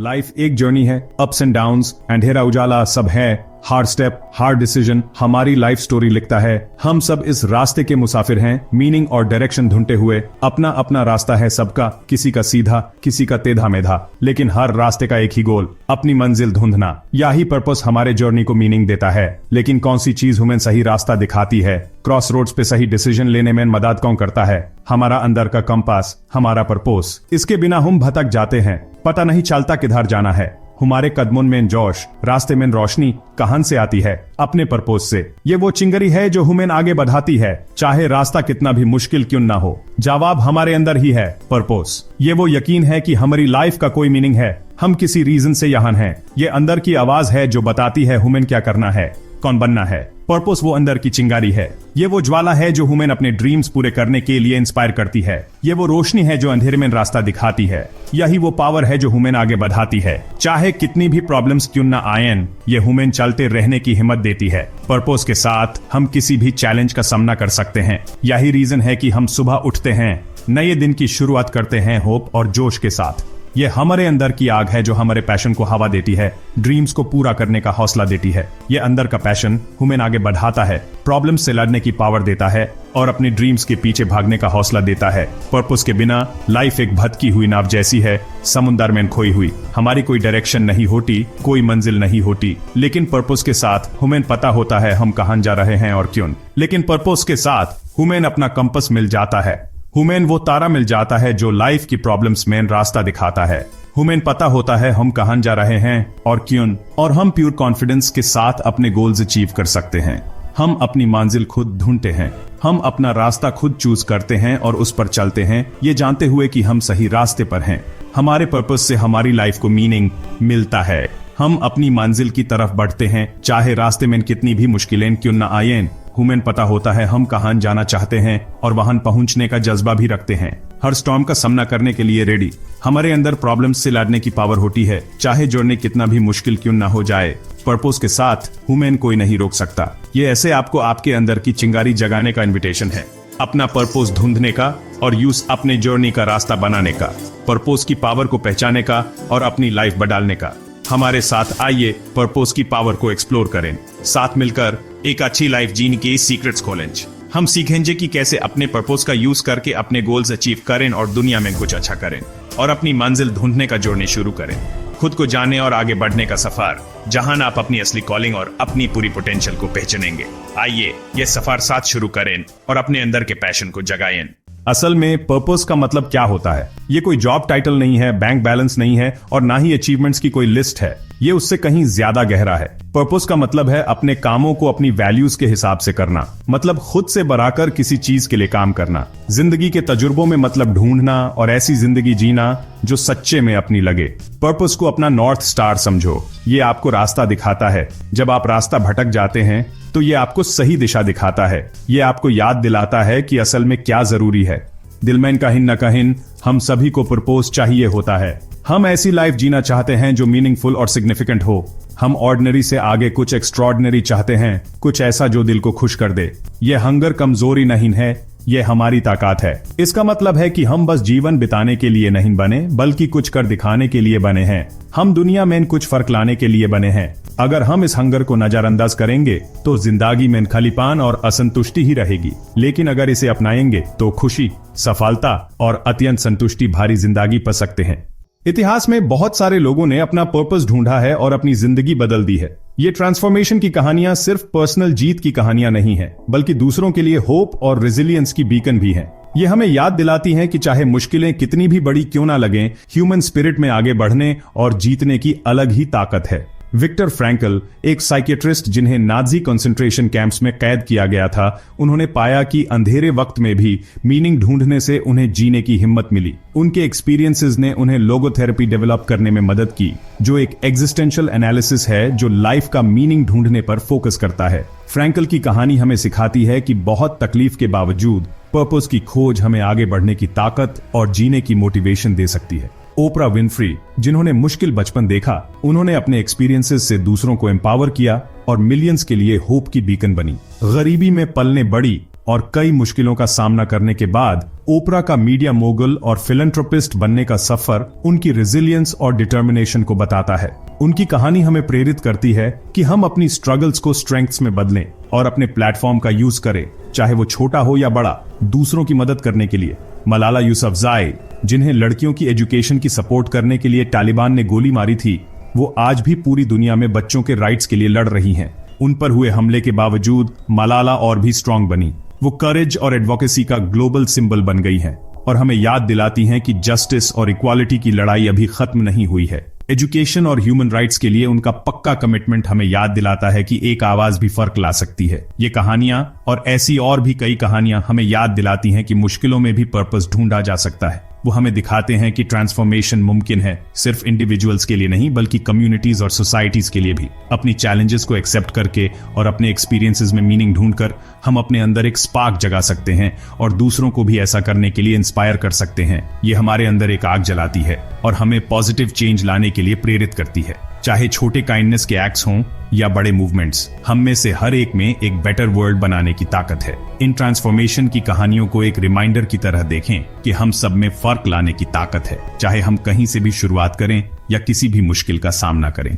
Life एक journey है, ups and downs, अंधेरा उजाला सब है, हार्ड स्टेप, हार्ड डिसीजन हमारी लाइफ स्टोरी लिखता है। हम सब इस रास्ते के मुसाफिर हैं, मीनिंग और डायरेक्शन ढूंढते हुए। अपना अपना रास्ता है सबका, किसी का सीधा, किसी का टेढ़ा मेढ़ा, लेकिन हर रास्ते का एक ही गोल, अपनी मंजिल ढूंढना। यही पर्पस हमारे जर्नी को मीनिंग देता है। लेकिन कौन सी चीज हमें सही रास्ता दिखाती है? क्रॉस रोड्स पे सही डिसीजन लेने में मदद कौन करता है? हमारा अंदर का कंपास, हमारा पर्पस। इसके बिना हम भटक जाते हैं, पता नहीं चलता किधर जाना है। हमारे कदमों में जोश, रास्ते में रोशनी कहां से आती है? अपने पर्पस से। ये वो चिंगारी है जो हमें आगे बढ़ाती है, चाहे रास्ता कितना भी मुश्किल क्यों ना हो। जवाब हमारे अंदर ही है, पर्पस। ये वो यकीन है कि हमारी लाइफ का कोई मीनिंग है, हम किसी रीजन से यहाँ हैं। ये अंदर की आवाज है जो बताती है हमें क्या करना है, कौन बनना है। पर्पस वो अंदर की चिंगारी है, ये वो ज्वाला है जो हमें अपने ड्रीम्स पूरे करने के लिए इंस्पायर करती है। ये वो रोशनी है जो अंधेरे में रास्ता दिखाती है। यही वो पावर है जो हमें आगे बढ़ाती है, चाहे कितनी भी प्रॉब्लम्स क्यों ना आएं। ये हमें चलते रहने की हिम्मत देती है। पर्पस के साथ हम किसी भी चैलेंज का सामना कर सकते हैं। यही रीजन है कि हम सुबह उठते हैं, नए दिन की शुरुआत करते हैं होप और जोश के साथ। ये हमारे अंदर की आग है जो हमारे पैशन को हवा देती है, ड्रीम्स को पूरा करने का हौसला देती है। ये अंदर का पैशन हमें आगे बढ़ाता है, प्रॉब्लम से लड़ने की पावर देता है और अपने ड्रीम्स के पीछे भागने का हौसला देता है। पर्पस के बिना लाइफ एक भटकी हुई नाव जैसी है, समुद्र में खोई हुई। हमारी कोई डायरेक्शन नहीं होती, कोई मंजिल नहीं होती। लेकिन पर्पस के साथ हमें पता होता है हम कहां जा रहे हैं और क्यों। लेकिन पर्पस के साथ हमें अपना कंपास मिल जाता है, हमें वो तारा मिल जाता है जो लाइफ की प्रॉब्लम्स में रास्ता दिखाता है। हमें पता होता है हम कहां जा रहे हैं और क्यों, और हम प्योर कॉन्फिडेंस के साथ अपने गोल्स अचीव कर सकते हैं। हम अपनी मंजिल खुद ढूंढते हैं, हम अपना रास्ता खुद चूज करते हैं और उस पर चलते हैं, ये जानते हुए कि हम सही रास्ते पर हैं। हमारे पर्पस से हमारी लाइफ को मीनिंग मिलता है। हम अपनी मंजिल की तरफ बढ़ते हैं, चाहे रास्ते में कितनी भी मुश्किलें क्यों न आएं। हमें पता होता है हम कहां जाना चाहते हैं और वहां पहुंचने का जज्बा भी रखते हैं। हर स्टॉर्म का सामना करने के लिए रेडी। हमारे अंदर प्रॉब्लम्स से लड़ने की पावर होती है, चाहे जोड़ने कितना भी मुश्किल क्यों ना हो जाए। पर्पस के साथ हमें कोई नहीं रोक सकता। ये ऐसे आपको आपके अंदर की चिंगारी जगाने का इन्विटेशन है, अपना पर्पस ढूंढने का और यूज अपने जर्नी का रास्ता बनाने का, पर्पस की पावर को पहचाने का और अपनी लाइफ बदलने का। हमारे साथ आइए पर्पस की पावर को एक्सप्लोर करें, साथ मिलकर एक अच्छी लाइफ जीने के सीक्रेट्स खोलें। हम सीखेंगे कि कैसे अपने पर्पस का यूज करके अपने गोल्स अचीव करें और दुनिया में कुछ अच्छा करें और अपनी मंजिल ढूंढने का जर्नी शुरू करें। खुद को जाने और आगे बढ़ने का सफर, जहां आप अपनी असली कॉलिंग और अपनी पूरी पोटेंशियल को पहचानेंगे। आइए ये सफर साथ शुरू करें और अपने अंदर के पैशन को जगाएं। असल में पर्पस का मतलब क्या होता है? ये कोई जॉब टाइटल नहीं है, बैंक बैलेंस नहीं है और ना ही अचीवमेंट्स की कोई लिस्ट है। ये उससे कहीं ज्यादा गहरा है। पर्पस का मतलब है अपने कामों को अपनी वैल्यूज के हिसाब से करना, मतलब खुद से बढ़ाकर किसी चीज के लिए काम करना। जिंदगी के तजुर्बों में मतलब ढूंढना और ऐसी जिंदगी जीना जो सच्चे में अपनी लगे। पर्पस को अपना नॉर्थ स्टार समझो, ये आपको रास्ता दिखाता है। जब आप रास्ता भटक जाते हैं तो ये आपको सही दिशा दिखाता है। ये आपको याद दिलाता है कि असल में क्या जरूरी है। दिल में कहीं न कहीं हम सभी को पर्पस चाहिए होता है। हम ऐसी लाइफ जीना चाहते हैं जो मीनिंगफुल और सिग्निफिकेंट हो। हम ऑर्डिनरी से आगे कुछ एक्स्ट्रॉर्डिनरी चाहते हैं, कुछ ऐसा जो दिल को खुश कर दे। ये हंगर कमजोरी नहीं है, ये हमारी ताकत है। इसका मतलब है कि हम बस जीवन बिताने के लिए नहीं बने, बल्कि कुछ कर दिखाने के लिए बने हैं। हम दुनिया में कुछ फर्क लाने के लिए बने हैं। अगर हम इस हंगर को नजरअंदाज करेंगे तो जिंदगी में खालीपन और असंतुष्टि ही रहेगी। लेकिन अगर इसे अपनाएंगे तो खुशी, सफलता और अत्यंत संतुष्टि भारी जिंदगी पा सकते हैं। इतिहास में बहुत सारे लोगों ने अपना पर्पस ढूंढा है और अपनी जिंदगी बदल दी है। ये ट्रांसफॉर्मेशन की कहानियां सिर्फ पर्सनल जीत की कहानियां नहीं है, बल्कि दूसरों के लिए होप और रेजिलियंस की बीकन भी हैं। ये हमें याद दिलाती हैं कि चाहे मुश्किलें कितनी भी बड़ी क्यों ना लगें, ह्यूमन स्पिरिट में आगे बढ़ने और जीतने की अलग ही ताकत है। विक्टर फ्रैंकल, एक साइकियाट्रिस्ट जिन्हें नाजी कंसंट्रेशन कैंप्स में कैद किया गया था, उन्होंने पाया कि अंधेरे वक्त में भी मीनिंग ढूंढने से उन्हें जीने की हिम्मत मिली। उनके एक्सपीरियंसेस ने उन्हें लोगोथेरेपी डेवलप करने में मदद की, जो एक एग्जिस्टेंशियल एनालिसिस है जो लाइफ का मीनिंग ढूंढने पर फोकस करता है। फ्रैंकल की कहानी हमें सिखाती है कि बहुत तकलीफ के बावजूद पर्पस की खोज हमें आगे बढ़ने की ताकत और जीने की मोटिवेशन दे सकती है। ओपरा विनफ्री, जिन्होंने मुश्किल बचपन देखा, उन्होंने अपने एक्सपीरियंसेस से दूसरों को एम्पावर किया और मिलियंस के लिए होप की बीकन बनी। गरीबी में पलने बड़ी और कई मुश्किलों का सामना करने के बाद ओपरा का मीडिया मोगल और फिलैंथ्रोपिस्ट बनने का सफर उनकी रेजिलियंस और डिटर्मिनेशन को बताता है। उनकी कहानी हमें प्रेरित करती है कि हम अपनी स्ट्रगल्स को स्ट्रेंथ्स में बदलें और अपने प्लेटफॉर्म का यूज करें, चाहे वो छोटा हो या बड़ा, दूसरों की मदद करने के लिए। मलाला यूसुफजाई, जिन्हें लड़कियों की एजुकेशन की सपोर्ट करने के लिए तालिबान ने गोली मारी थी, वो आज भी पूरी दुनिया में बच्चों के राइट्स के लिए लड़ रही हैं। उन पर हुए हमले के बावजूद मलाला और भी स्ट्रांग बनी। वो करेज और एडवोकेसी का ग्लोबल सिंबल बन गई हैं और हमें याद दिलाती हैं कि जस्टिस और इक्वालिटी की लड़ाई अभी खत्म नहीं हुई है। एजुकेशन और ह्यूमन राइट्स के लिए उनका पक्का कमिटमेंट हमें याद दिलाता है कि एक आवाज भी फर्क ला सकती है। ये कहानियां और ऐसी और भी कई कहानियां हमें याद दिलाती हैं कि मुश्किलों में भी पर्पस ढूंढा जा सकता है। वो हमें दिखाते हैं कि ट्रांसफॉर्मेशन मुमकिन है, सिर्फ इंडिविजुअल्स के लिए नहीं बल्कि कम्युनिटीज और सोसाइटीज के लिए भी। अपनी चैलेंजेस को एक्सेप्ट करके और अपने एक्सपीरियंसेस में मीनिंग ढूंढकर हम अपने अंदर एक स्पार्क जगा सकते हैं और दूसरों को भी ऐसा करने के लिए इंस्पायर कर सकते हैं। ये हमारे अंदर एक आग जलाती है और हमें पॉजिटिव चेंज लाने के लिए प्रेरित करती है। चाहे छोटे काइंडनेस के एक्ट्स हों या बड़े मूवमेंट्स, हम में से हर एक में एक बेटर वर्ल्ड बनाने की ताकत है। इन ट्रांसफॉर्मेशन की कहानियों को एक रिमाइंडर की तरह देखें कि हम सब में फर्क लाने की ताकत है, चाहे हम कहीं से भी शुरुआत करें या किसी भी मुश्किल का सामना करें।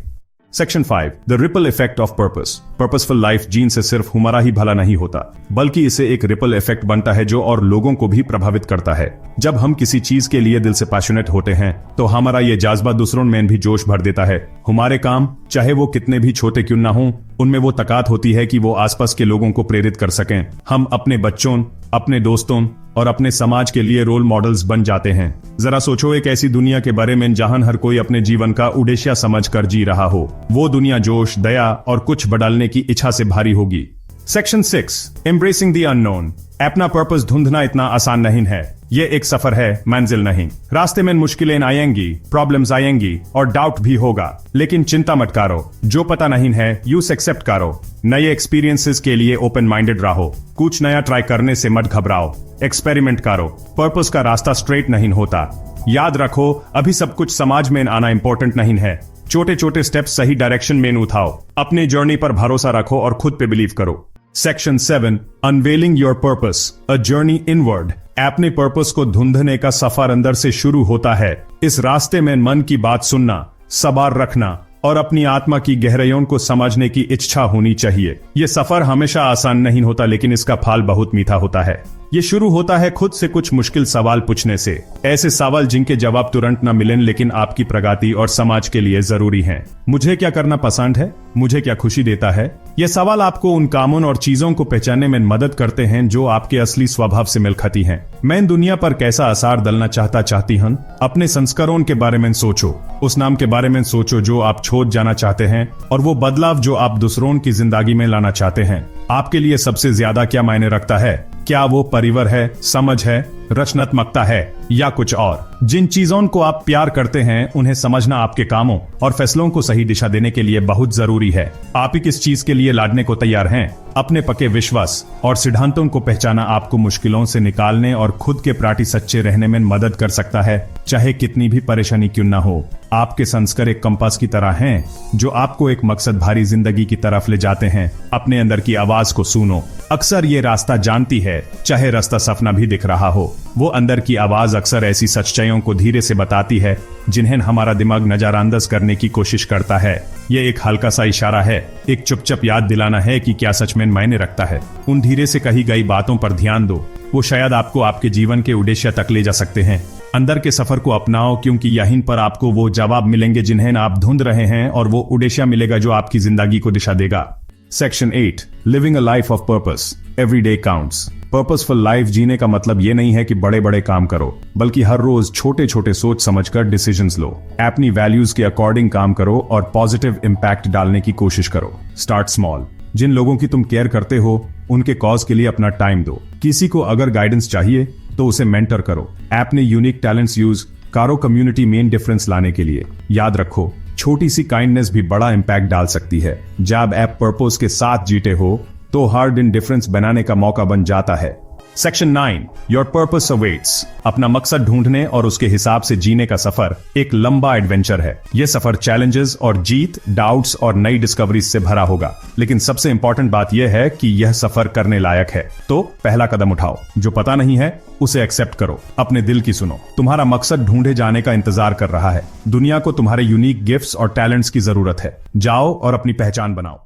Section 5, the ripple effect of purpose. Purposeful life gene से सिर्फ हमारा ही भला नहीं होता, बल्कि इसे एक रिपल इफेक्ट बनता है जो और लोगों को भी प्रभावित करता है। जब हम किसी चीज के लिए दिल से पैशनेट होते हैं तो हमारा ये जज्बा दूसरों में भी जोश भर देता है। हमारे काम, चाहे वो कितने भी छोटे क्यों ना हों, उनमें वो ताकत होती है कि वो आसपास के लोगों को प्रेरित कर सकें। हम अपने बच्चों, अपने दोस्तों और अपने समाज के लिए रोल मॉडल्स बन जाते हैं। जरा सोचो एक ऐसी दुनिया के बारे में जहां हर कोई अपने जीवन का उद्देश्य समझकर जी रहा हो। वो दुनिया जोश, दया और कुछ बदलने की इच्छा से भारी होगी। Section 6, embracing the unknown. अपना पर्पस ढूंढना इतना आसान नहीं है। ये एक सफर है, मंजिल नहीं। रास्ते में मुश्किलें आएंगी, प्रॉब्लम्स आएंगी और डाउट भी होगा, लेकिन चिंता मत करो। जो पता नहीं है यूज एक्सेप्ट करो। नए एक्सपीरियंसेस के लिए ओपन माइंडेड रहो। कुछ नया ट्राई करने से मत घबराओ, एक्सपेरिमेंट करो। पर्पस का रास्ता स्ट्रेट नहीं होता। याद रखो, अभी सब कुछ समाज में आना इंपॉर्टेंट नहीं है। छोटे छोटे स्टेप्स सही डायरेक्शन में उठाओ। अपने जर्नी पर भरोसा रखो और खुद पे बिलीव करो। Section 7, unveiling your purpose, a journey inward. अपने पर्पस को ढूंढने का सफर अंदर से शुरू होता है। इस रास्ते में मन की बात सुनना, सब्र रखना और अपनी आत्मा की गहराइयों को समझने की इच्छा होनी चाहिए। यह सफर हमेशा आसान नहीं होता, लेकिन इसका फल बहुत मीठा होता है। ये शुरू होता है खुद से कुछ मुश्किल सवाल पूछने से, ऐसे सवाल जिनके जवाब तुरंत न मिलें लेकिन आपकी प्रगति और समाज के लिए जरूरी हैं। मुझे क्या करना पसंद है, मुझे क्या खुशी देता है। ये सवाल आपको उन कामों और चीजों को पहचानने में मदद करते हैं जो आपके असली स्वभाव से मिल खाती हैं। मैं इन दुनिया पर कैसा असर डालना चाहती हूँ। अपने संस्कारों के बारे में सोचो, उस नाम के बारे में सोचो जो आप छोड़ जाना चाहते हैं और वो बदलाव जो आप दूसरों की जिंदगी में लाना चाहते हैं। आपके लिए सबसे ज्यादा क्या मायने रखता है? क्या वो परिवार है, समझ है, रचनात्मकता है या कुछ और? जिन चीजों को आप प्यार करते हैं उन्हें समझना आपके कामों और फैसलों को सही दिशा देने के लिए बहुत जरूरी है। आप ही किस चीज के लिए लड़ने को तैयार हैं? अपने पक्के विश्वास और सिद्धांतों को पहचाना आपको मुश्किलों से निकालने और खुद के प्रति सच्चे रहने में मदद कर सकता है, चाहे कितनी भी परेशानी क्यों ना हो। आपके संस्कार एक कंपास की तरह हैं जो आपको एक मकसद भारी जिंदगी की तरफ ले जाते हैं। अपने अंदर की आवाज को सुनो। अक्सर ये रास्ता जानती है, चाहे रास्ता सपना भी दिख रहा हो। वो अंदर की आवाज अक्सर ऐसी सच्चाइयों को धीरे से बताती है जिन्हें हमारा दिमाग नजरअंदाज करने की कोशिश करता है। ये एक हल्का सा इशारा है, एक चुपचाप याद दिलाना है कि क्या सच में मायने रखता है। उन धीरे से कही गई बातों पर ध्यान दो, वो शायद आपको आपके जीवन के उद्देश्य तक ले जा सकते हैं। अंदर के सफर को अपनाओ, क्योंकि यहीं पर आपको वो जवाब मिलेंगे जिन्हें आप ढूंढ रहे हैं और वो उद्देश्य मिलेगा जो आपकी जिंदगी को दिशा देगा। Section 8, living a life of purpose, every day counts. Purposeful life जीने का मतलब ये नहीं है कि बड़े बड़े काम करो, बल्कि हर रोज छोटे छोटे सोच समझकर डिसीजंस लो। अपनी वैल्यूज के अकॉर्डिंग काम करो और पॉजिटिव इम्पैक्ट डालने की कोशिश करो। Start small. जिन लोगों की तुम केयर करते हो उनके कॉज के लिए अपना टाइम दो। किसी को अगर गाइडेंस चाहिए तो उसे मेंटर करो। अपने यूनिक टैलेंट्स यूज करो कम्युनिटी में डिफरेंस लाने के लिए। याद रखो, छोटी सी काइंडनेस भी बड़ा इम्पैक्ट डाल सकती है। जब आप पर्पस के साथ जीते हो तो हर दिन डिफरेंस बनाने का मौका बन जाता है। Section 9 your purpose awaits. अपना मकसद ढूंढने और उसके हिसाब से जीने का सफर एक लंबा एडवेंचर है। यह सफर चैलेंजेस और जीत, डाउट्स और नई डिस्कवरीज से भरा होगा, लेकिन सबसे इंपॉर्टेंट बात यह है कि यह सफर करने लायक है। तो पहला कदम उठाओ। जो पता नहीं है उसे एक्सेप्ट करो, अपने दिल की सुनो। तुम्हारा मकसद ढूंढे जाने का इंतजार कर रहा है। दुनिया को तुम्हारे यूनिक गिफ्ट्स और टैलेंट्स की जरूरत है। जाओ और अपनी पहचान बनाओ।